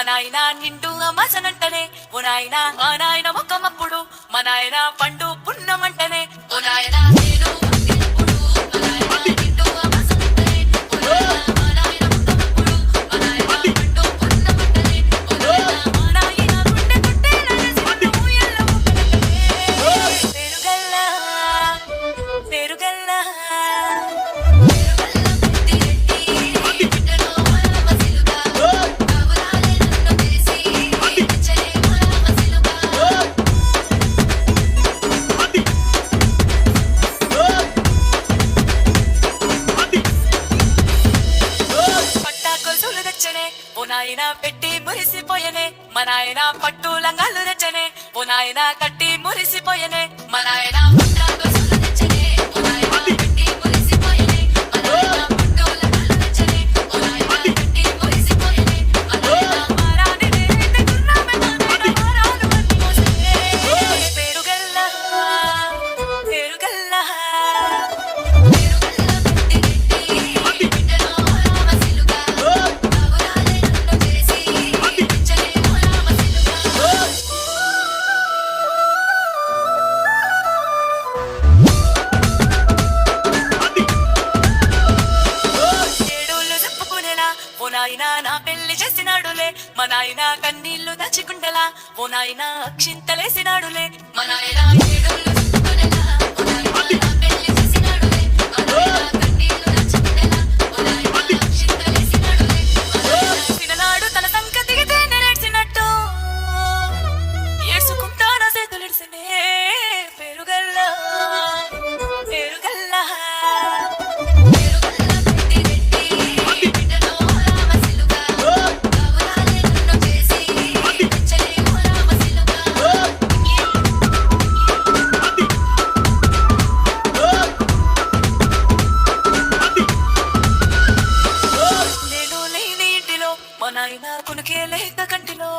మా నాయన నిండు అమాసనంటనే ఓ నాయన మా నాయన ముఖమప్పుడు మా నాయన పండు పున్నమంటనే ఓ నాయన నేను పుట్టినప్పుడు మా నాయన నిండు అమాసనంటనే ఓ నాయన మా నాయన ముఖమప్పుడు మా నాయన పండు పున్నమంటనే ఓ నాయన మా నాయన గుండె గుట్టేలనేసి ఊయల్ల ఊపనంటనే పేరుగల్లా పేరుగల్లా ఓ నాయన పెట్టి మురిసిపోయనే మా నాయన పట్టు లంగాలు తెచ్చనే ఓ నాయన కట్టి మురిసిపోయనే మా నాయన పట్టా గొలుసులు తెచ్చనే ఓ నాయన పెట్టి మురిసిపోయనే మా నాయన పట్టు లంగాలు తెచ్చనే ఓ నాయన కట్టి మురిసిపోయనే మా నాయన మారాని నేనైతే గుర్రమే మా నాయన మారాలు అన్ని మోసే పేరుగల్లా పేరుగల్లా ఓ నాయన నా పెళ్లి చేసినాడులే మా నాయన కన్నీళ్లు దచ్చుకుండలా ఓ నాయన అక్షింతలేసినాడులే మా నాయన ఏడుళ్ళు చెప్పుకునేలా ఓ నాయన నా పెళ్లి చేసినాడులే మా నాయన కన్నీళ్లు దచ్చుకుండలా ఓ నాయన అక్షింతలేసినాడులే మా నాయన చిన్ననాడు తన సంకతికి తేనె నేర్చినట్టు ఏసుకుంటా నా చేతులిడిసినే పేరుగల్లా పేరుగల్లా మా నాయన కునికే లేక కంటిలో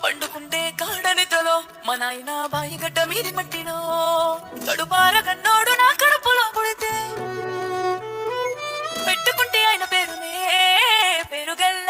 పండుకుంటే కాడనితలో మా నాయన బాయి గడ్డ మీది మట్టిలో కడుపార కన్నోడు నా కడుపులో పుడితే పెట్టుకుంటే ఆయన పేరునే పేరుగల్లా